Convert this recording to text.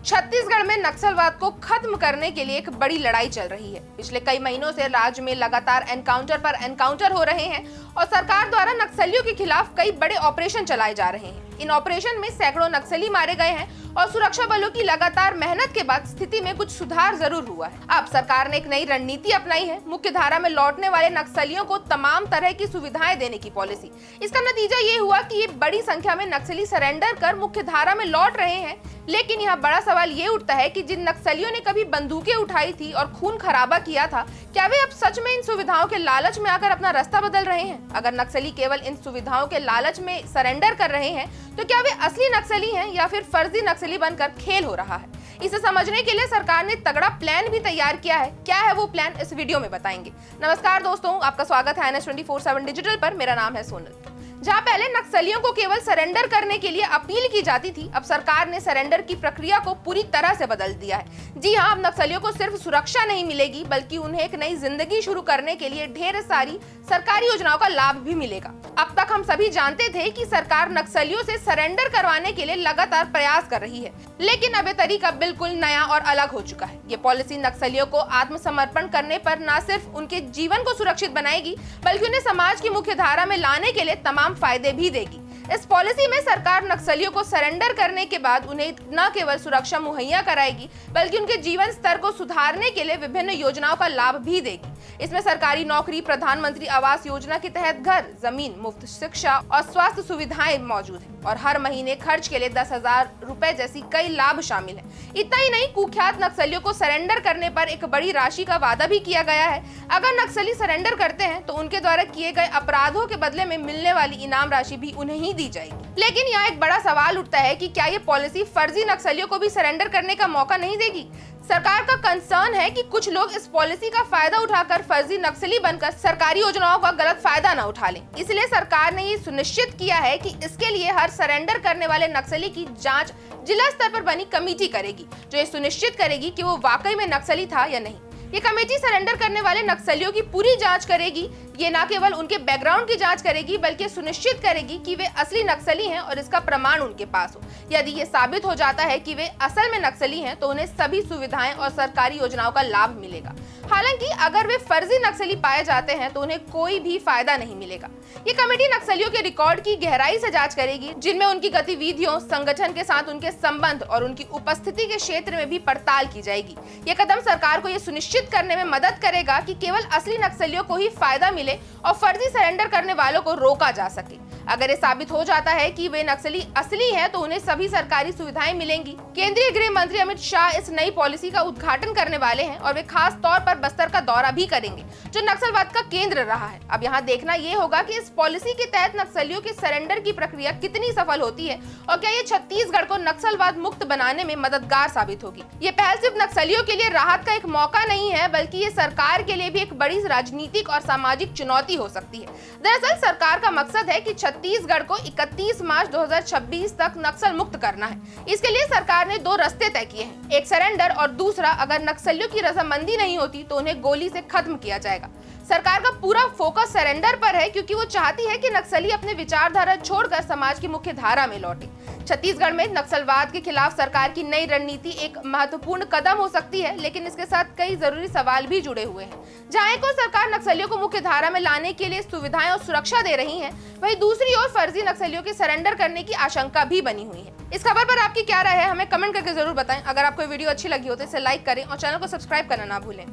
छत्तीसगढ़ में नक्सलवाद को खत्म करने के लिए एक बड़ी लड़ाई चल रही है। पिछले कई महीनों से राज्य में लगातार एनकाउंटर पर एनकाउंटर हो रहे हैं और सरकार द्वारा नक्सलियों के खिलाफ कई बड़े ऑपरेशन चलाए जा रहे हैं। इन ऑपरेशन में सैकड़ों नक्सली मारे गए हैं और सुरक्षा बलों की लगातार मेहनत के बाद स्थिति में कुछ सुधार जरूर हुआ है। अब सरकार ने एक नई रणनीति अपनाई है, मुख्य धारा में लौटने वाले नक्सलियों को तमाम तरह की सुविधाएं देने की पॉलिसी। इसका नतीजा ये हुआ कि ये बड़ी संख्या में नक्सली सरेंडर कर मुख्य धारा में लौट रहे हैं। लेकिन यहाँ बड़ा सवाल ये उठता है कि जिन नक्सलियों ने कभी बंदूकें उठाई थी और खून खराबा किया था, क्या वे अब सच में इन सुविधाओं के लालच में आकर अपना रास्ता बदल रहे हैं? अगर नक्सली केवल इन सुविधाओं के लालच में सरेंडर कर रहे हैं तो क्या वे असली नक्सली हैं या फिर फर्जी नक्सली बनकर खेल हो रहा है? इसे समझने के लिए सरकार ने तगड़ा प्लान भी तैयार किया है। क्या है वो प्लान, इस वीडियो में बताएंगे। नमस्कार दोस्तों, आपका स्वागत है NS 24/7 डिजिटल पर। मेरा नाम है सोनल। जहां पहले नक्सलियों को केवल सरेंडर करने के लिए अपील की जाती थी, अब सरकार ने सरेंडर की प्रक्रिया को पूरी तरह से बदल दिया है। जी हां, अब नक्सलियों को सिर्फ सुरक्षा नहीं मिलेगी बल्कि उन्हें एक नई जिंदगी शुरू करने के लिए ढेर सारी सरकारी योजनाओं का लाभ भी मिलेगा। अब तक हम सभी जानते थे कि सरकार नक्सलियों से सरेंडर करवाने के लिए लगातार प्रयास कर रही है, लेकिन अब ये तरीका बिल्कुल नया और अलग हो चुका है। ये पॉलिसी नक्सलियों को आत्मसमर्पण करने पर न सिर्फ उनके जीवन को सुरक्षित बनाएगी बल्कि उन्हें समाज की मुख्य धारा में लाने के लिए तमाम फायदे भी देगी। इस पॉलिसी में सरकार नक्सलियों को सरेंडर करने के बाद उन्हें न केवल सुरक्षा मुहैया कराएगी बल्कि उनके जीवन स्तर को सुधारने के लिए विभिन्न योजनाओं का लाभ भी देगी। इसमें सरकारी नौकरी, प्रधानमंत्री आवास योजना के तहत घर, जमीन, मुफ्त शिक्षा और स्वास्थ्य सुविधाएं मौजूद हैं और हर महीने खर्च के लिए 10,000 रुपए जैसी कई लाभ शामिल हैं। इतना ही नहीं, कुख्यात नक्सलियों को सरेंडर करने पर एक बड़ी राशि का वादा भी किया गया है। अगर नक्सली सरेंडर करते हैं तो उनके द्वारा किए गए अपराधों के बदले में मिलने वाली इनाम राशि भी उन्हें ही दी जाएगी। लेकिन यहाँ एक बड़ा सवाल उठता है कि क्या ये पॉलिसी फर्जी नक्सलियों को भी सरेंडर करने का मौका नहीं देगी? सरकार का कंसर्न है कि कुछ लोग इस पॉलिसी का फायदा उठाकर फर्जी नक्सली बनकर सरकारी योजनाओं का गलत फायदा न उठा लें। इसलिए सरकार ने ये सुनिश्चित किया है कि इसके लिए हर सरेंडर करने वाले नक्सली की जांच जिला स्तर पर बनी कमेटी करेगी, जो ये सुनिश्चित करेगी कि वो वाकई में नक्सली था या नहीं। ये कमेटी सरेंडर करने वाले नक्सलियों की पूरी जांच करेगी। ये न केवल उनके बैकग्राउंड की जांच करेगी बल्कि सुनिश्चित करेगी कि वे असली नक्सली हैं और इसका प्रमाण उनके पास हो। यदि ये साबित हो जाता है कि वे असल में नक्सली हैं तो उन्हें सभी सुविधाएं और सरकारी योजनाओं का लाभ मिलेगा। हालांकि अगर वे फर्जी नक्सली पाए जाते हैं तो उन्हें कोई भी फायदा नहीं मिलेगा। ये कमेटी नक्सलियों के रिकॉर्ड की गहराई से जांच करेगी, जिनमें उनकी गतिविधियों, संगठन के साथ उनके संबंध और उनकी उपस्थिति के क्षेत्र में भी पड़ताल की जाएगी। ये कदम सरकार को ये सुनिश्चित करने में मदद करेगा कि केवल असली नक्सलियों को ही फायदा मिले और फर्जी सरेंडर करने वालों को रोका जा सके। अगर ये साबित हो जाता है कि वे नक्सली असली हैं तो उन्हें सभी सरकारी सुविधाएं मिलेंगी। केंद्रीय गृह मंत्री अमित शाह इस नई पॉलिसी का उद्घाटन करने वाले हैं और वे खास तौर पर बस्तर का दौरा भी करेंगे, जो नक्सलवाद का केंद्र रहा है। अब यहाँ देखना ये होगा कि इस पॉलिसी के तहत नक्सलियों के सरेंडर की प्रक्रिया कितनी सफल होती है और क्या ये छत्तीसगढ़ को नक्सलवाद मुक्त बनाने में मददगार साबित होगी। ये पहल सिर्फ नक्सलियों के लिए राहत का एक मौका नहीं है बल्कि ये सरकार के लिए भी एक बड़ी राजनीतिक और सामाजिक चुनौती हो सकती है। दरअसल सरकार का मकसद है कि छत्तीसगढ़ को 31 मार्च 2026 तक नक्सल मुक्त करना है। इसके लिए सरकार ने दो रास्ते तय किए हैं, एक सरेंडर और दूसरा अगर नक्सलियों की रजामंदी नहीं होती तो उन्हें गोली से खत्म किया जाएगा। सरकार का पूरा फोकस सरेंडर पर है क्योंकि वो चाहती है कि नक्सली अपने विचारधारा छोड़कर समाज की मुख्य धारा में लौटे। छत्तीसगढ़ में नक्सलवाद के खिलाफ सरकार की नई रणनीति एक महत्वपूर्ण कदम हो सकती है, लेकिन इसके साथ कई जरूरी सवाल भी जुड़े हुए हैं। जहां एक ओर सरकार नक्सलियों को मुख्य धारा में लाने के लिए सुविधाएं और सुरक्षा दे रही है, वहीं दूसरी ओर फर्जी नक्सलियों के सरेंडर करने की आशंका भी बनी हुई है। इस खबर पर आपकी क्या राय है, हमें कमेंट करके जरूर बताएं। अगर आपको वीडियो अच्छी लगी हो तो इसे लाइक करें और चैनल को सब्सक्राइब करना ना भूलें।